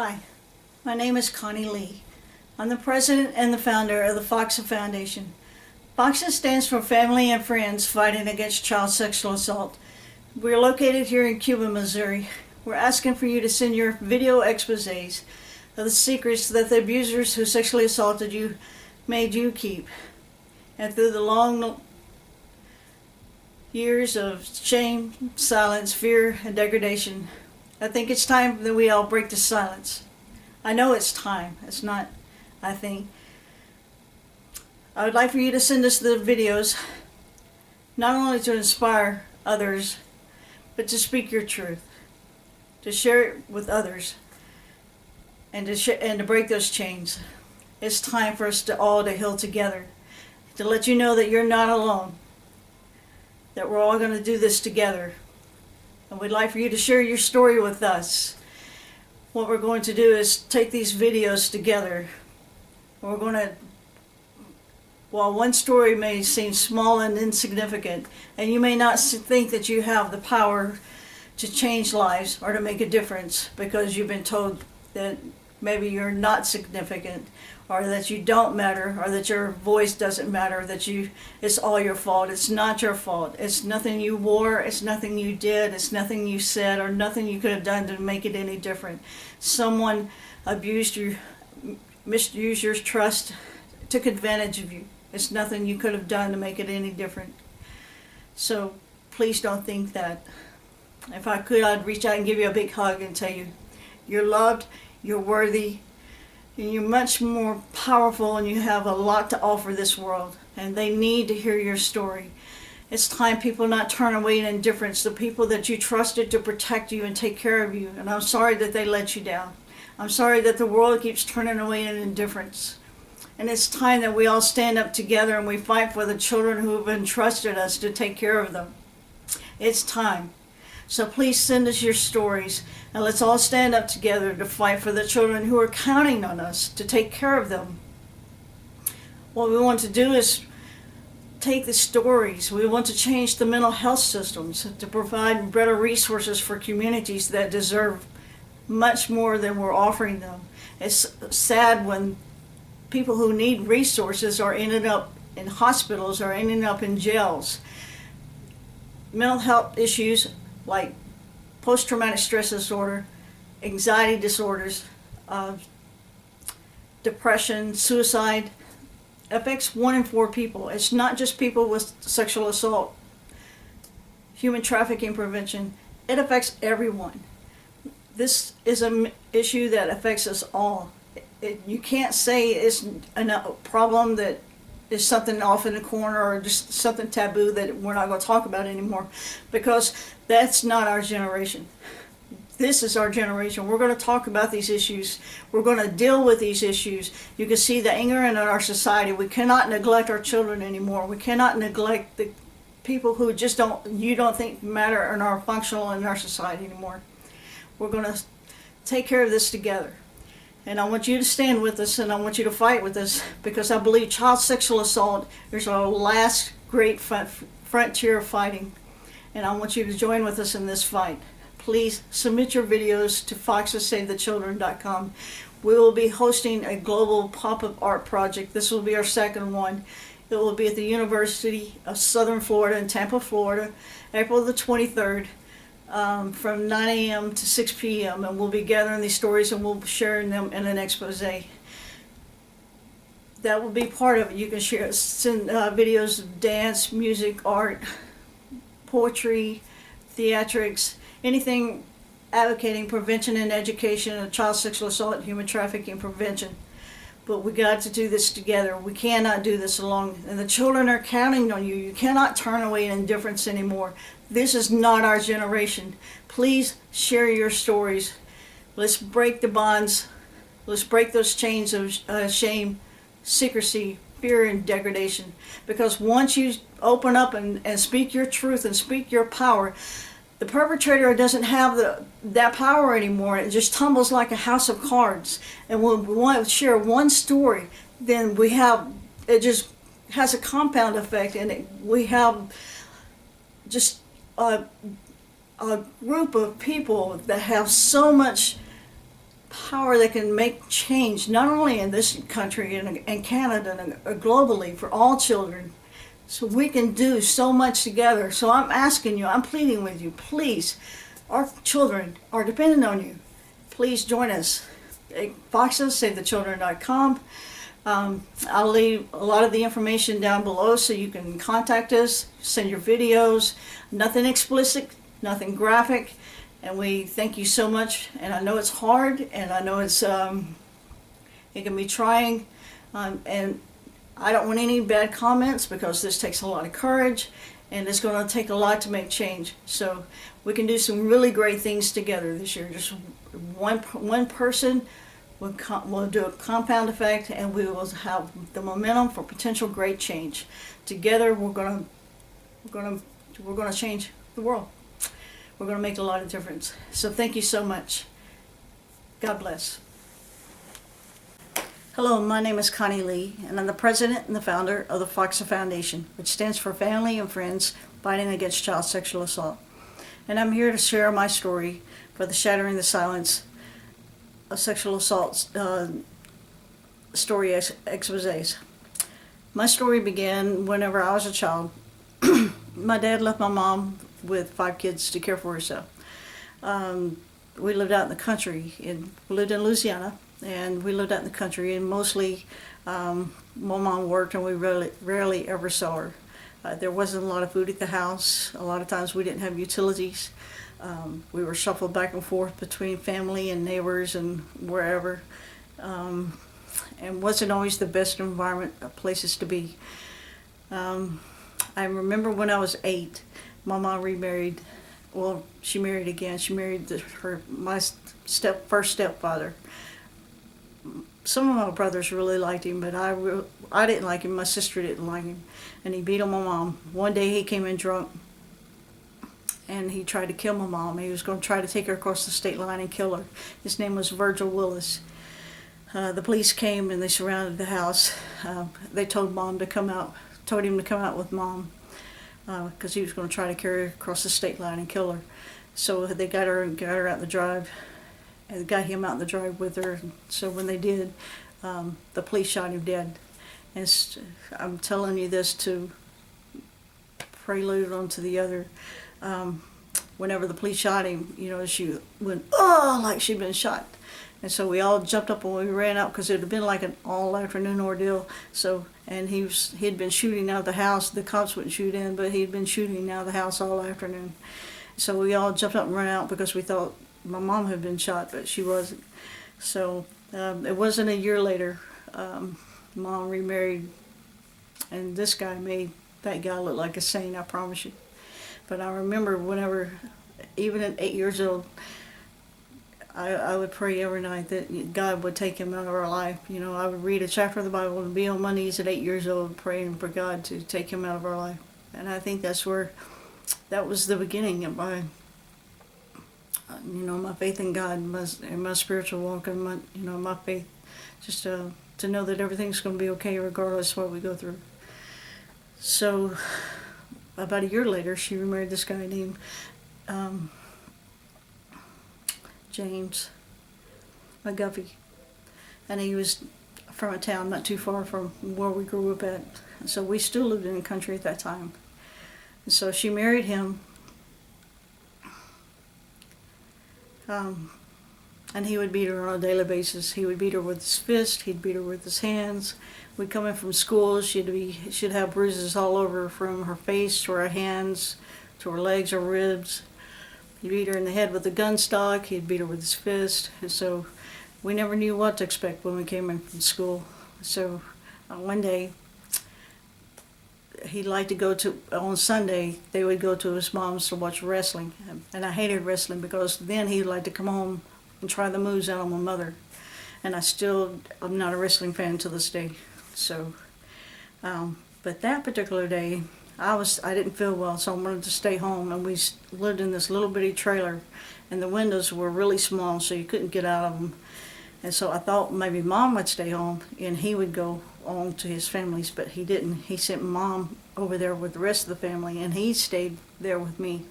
Hi, my name is Connie Lee. I'm the president and the founder of the FACSA Foundation. FACSA stands for Family and Friends Fighting Against Child Sexual Assault. We're located here in Cuba, Missouri. We're asking for you to send your video exposés of the secrets that the abusers who sexually assaulted you made you keep. And through the long years of shame, silence, fear, and degradation, I think it's time that we all break the silence. I know it's time. It's not, I think. I would like for you to send us the videos, not only to inspire others, but to speak your truth, to share it with others, and to break those chains. It's time for us all to heal together, to let you know that you're not alone, that we're all going to do this together. And we'd like for you to share your story with us. What we're going to do is take these videos together. We're going to, while one story may seem small and insignificant, and you may not think that you have the power to change lives or to make a difference because you've been told that maybe you're not significant, or that you don't matter, or that your voice doesn't matter, that it's all your fault. It's not your fault. It's nothing you wore, it's nothing you did, it's nothing you said, or nothing you could have done to make it any different. Someone abused you, misused your trust, took advantage of you. It's nothing you could have done to make it any different. So please don't think that. If I could, I'd reach out and give you a big hug and tell you, you're loved, you're worthy, and you're much more powerful, and you have a lot to offer this world, and they need to hear your story. It's time people not turn away in indifference, the people that you trusted to protect you and take care of you, and I'm sorry that they let you down. I'm sorry that the world keeps turning away in indifference. And it's time that we all stand up together and we fight for the children who have entrusted us to take care of them. It's time. So please send us your stories, and let's all stand up together to fight for the children who are counting on us to take care of them. What we want to do is take the stories. We want to change the mental health systems to provide better resources for communities that deserve much more than we're offering them. It's sad when people who need resources are ended up in hospitals or ending up in jails. Mental health issues like post-traumatic stress disorder, anxiety disorders, depression, suicide, affects 1 in 4 people. It's not just people with sexual assault, human trafficking prevention. It affects everyone. This is an issue that affects us all. You can't say it's a problem that is something off in the corner or just something taboo that we're not going to talk about anymore, because that's not our generation. This is our generation. We're going to talk about these issues. We're going to deal with these issues. You can see the anger in our society. We cannot neglect our children anymore. We cannot neglect the people who just you don't think matter and are functional in our society anymore. We're going to take care of this together. And I want you to stand with us, and I want you to fight with us, because I believe child sexual assault is our last great frontier of fighting. And I want you to join with us in this fight. Please submit your videos to facsasavethe.com. We will be hosting a global pop-up art project. This will be our second one. It will be at the University of Southern Florida in Tampa, Florida, April the 23rd. From 9 a.m. to 6 p.m. and we'll be gathering these stories and we'll be sharing them in an expose. That will be part of it. You can send videos of dance, music, art, poetry, theatrics, anything advocating prevention and education of child sexual assault and human trafficking prevention. But we got to do this together. We cannot do this alone. And the children are counting on you. You cannot turn away in indifference anymore. This is not our generation. Please share your stories. Let's break the bonds. Let's break those chains of shame, secrecy, fear, and degradation. Because once you open up and speak your truth and speak your power, the perpetrator doesn't have that power anymore. It just tumbles like a house of cards. And when we want to share one story, then it just has a compound effect, and we have just a group of people that have so much power that can make change, not only in this country and Canada and globally for all children. So we can do so much together. So I'm asking you, I'm pleading with you, please, our children are dependent on you. Please join us at facsasavethe.com. I'll leave a lot of the information down below so you can contact us, send your videos, nothing explicit, nothing graphic. And we thank you so much. And I know it's hard, and I know it can be trying. And I don't want any bad comments, because this takes a lot of courage, and it's going to take a lot to make change. So we can do some really great things together this year. Just one person will do a compound effect, and we will have the momentum for potential great change. Together, we're going to change the world. We're going to make a lot of difference. So thank you so much. God bless. Hello, my name is Connie Lee, and I'm the president and the founder of the FACSAFoundation, which stands for Family and Friends Fighting Against Child Sexual Assault. And I'm here to share my story for the Shattering the Silence of Sexual Assault story exposés. My story began whenever I was a child. My dad left my mom with 5 kids to care for herself. We lived out in the country. We lived in Louisiana, and we lived out in the country, and mostly my mom worked, and we rarely ever saw her. There wasn't a lot of food at the house. A lot of times we didn't have utilities. We were shuffled back and forth between family and neighbors and wherever, and wasn't always the best environment places to be. I remember when I was 8, my mom remarried. Well, she married again. She married my first stepfather. Some of my brothers really liked him, but I didn't like him. My sister didn't like him, and he beat on my mom. One day he came in drunk, and he tried to kill my mom. He was going to try to take her across the state line and kill her. His name was Virgil Willis. The police came and they surrounded the house. They told him to come out with mom, because he was going to try to carry her across the state line and kill her. So they got her out the drive, and got him out in the drive with her. So when they did, the police shot him dead. And I'm telling you this to prelude onto the other. Whenever the police shot him, she went, oh, like she'd been shot. And so we all jumped up and we ran out, because it had been like an all-afternoon ordeal. So, and he'd been shooting out of the house. The cops wouldn't shoot in, but he'd been shooting out of the house all afternoon. So we all jumped up and ran out, because we thought my mom had been shot, but she wasn't. So it wasn't a year later. Mom remarried, and this guy made that guy look like a saint, I promise you. But I remember whenever, even at 8 years old, I would pray every night that God would take him out of our life. I would read a chapter of the Bible and be on my knees at 8 years old praying for God to take him out of our life. And I think that was the beginning of my, my faith in God, and my spiritual walk, and my faith, just to know that everything's going to be okay regardless of what we go through. So about a year later, she remarried this guy named James McGuffey, and he was from a town not too far from where we grew up at. So we still lived in the country at that time. And so she married him, and he would beat her on a daily basis. He would beat her with his fist. He'd beat her with his hands. We'd come in from school. She'd have bruises all over, from her face to her hands to her legs or ribs. He'd beat her in the head with a gun stock. He'd beat her with his fist. And so we never knew what to expect when we came in from school. So one day, he liked to go on Sunday, they would go to his mom's to watch wrestling. And I hated wrestling, because then he'd like to come home and try the moves out on my mother. And I'm not a wrestling fan to this day. So, but that particular day, I didn't feel well, so I wanted to stay home, and we lived in this little bitty trailer, and the windows were really small, so you couldn't get out of them. And so I thought maybe Mom would stay home, and he would go on to his family's, but he didn't. He sent Mom over there with the rest of the family, and he stayed there with me.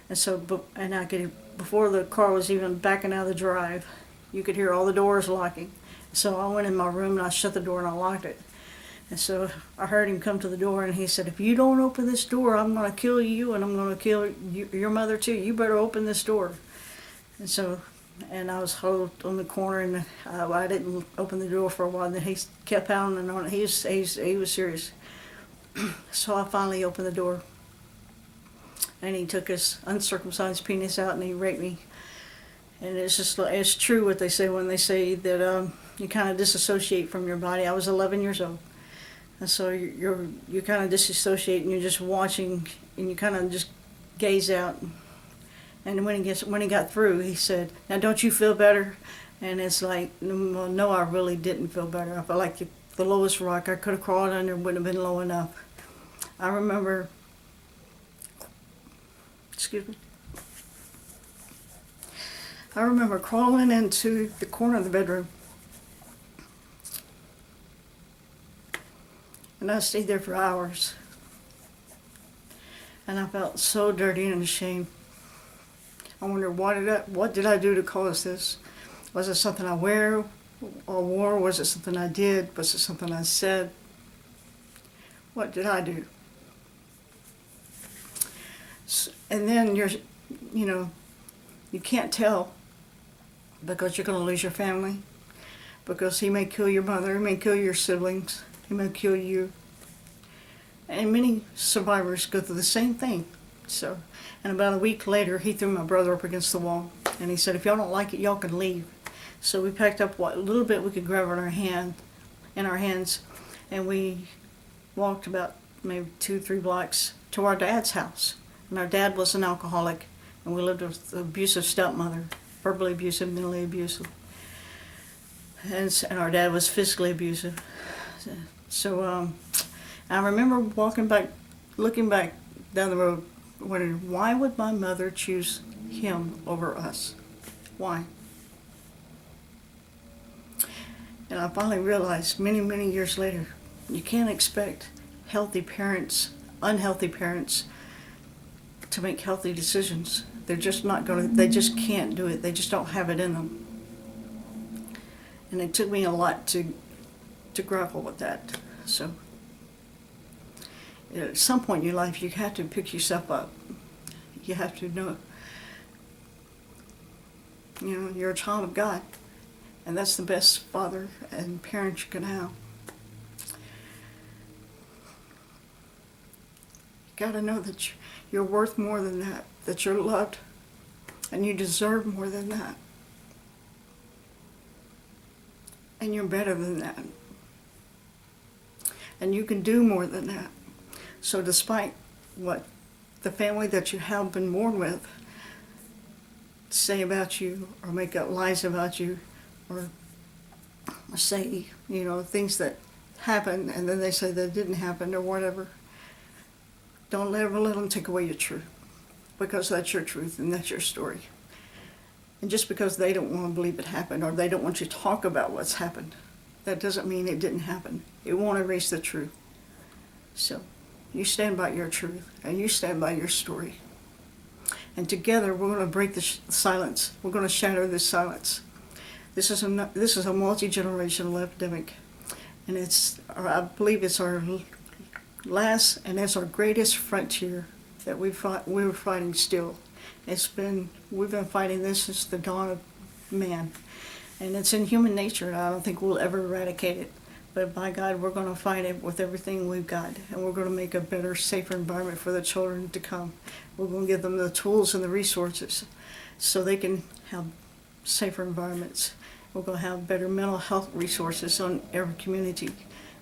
And so, before the car was even backing out of the drive, You could hear all the doors locking. So I went in my room and I shut the door and I locked it. And so I heard him come to the door and he said, if you don't open this door, I'm going to kill you and I'm going to kill your mother too. You better open this door. And so, and I was huddled on the corner and I didn't open the door for a while. And then he kept pounding on it. He was serious. So I finally opened the door. And he took his uncircumcised penis out and he raped me. And it's true what they say when they say that you kind of disassociate from your body. I was 11 years old. And so you kind of disassociate and you're just watching and you kind of just gaze out. And when he got through, he said, now don't you feel better? And it's like, no, I really didn't feel better. I felt like the lowest rock I could have crawled under wouldn't have been low enough. I remember, I remember crawling into the corner of the bedroom. And I stayed there for hours. And I felt so dirty and ashamed. I wondered, what did I do to cause this? Was it something I wore? Was it something I did? Was it something I said? What did I do? And then you can't tell because you're going to lose your family. Because he may kill your mother, he may kill your siblings, he may kill you. And many survivors go through the same thing. So, and about a week later, he threw my brother up against the wall. And he said, if y'all don't like it, y'all can leave. So we packed up what little bit we could grab in our hands, and we walked about maybe 2-3 blocks to our dad's house. And our dad was an alcoholic, and we lived with an abusive stepmother, verbally abusive, mentally abusive. And our dad was physically abusive. So I remember looking back down the road, wondering, why would my mother choose him over us? Why? And I finally realized many, many years later, you can't expect healthy parents, unhealthy parents, to make healthy decisions. They're just not going to, they just can't do it. They just don't have it in them. And it took me a lot to grapple with that. So at some point in your life, you have to pick yourself up. You have to know, you're a child of God. And that's the best father and parent you can have. You got to know that you're worth more than that, that you're loved, and you deserve more than that. And you're better than that. And you can do more than that. So despite what the family that you have been born with say about you, or make up lies about you, or say, things that happen and then they say that didn't happen or whatever, don't ever let them take away your truth, because that's your truth and that's your story. And just because they don't want to believe it happened, or they don't want you to talk about what's happened, that doesn't mean it didn't happen. It won't erase the truth. So you stand by your truth and you stand by your story. And together we're going to break the silence. We're going to shatter this silence. This is a multi-generational epidemic, and I believe it's our last and it's our greatest frontier that we're fighting still. We've been fighting this since the dawn of man, and it's in human nature, and I don't think we'll ever eradicate it. But by God, we're going to fight it with everything we've got, and we're going to make a better, safer environment for the children to come. We're going to give them the tools and the resources so they can have safer environments. We're going to have better mental health resources on every community.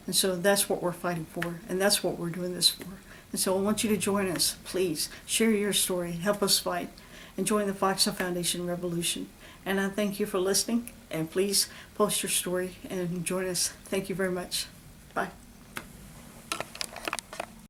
And so that's what we're fighting for, and that's what we're doing this for. And so I want you to join us. Please share your story, help us fight, and join the FACSAFoundation Revolution. And I thank you for listening, and please post your story and join us. Thank you very much. Bye.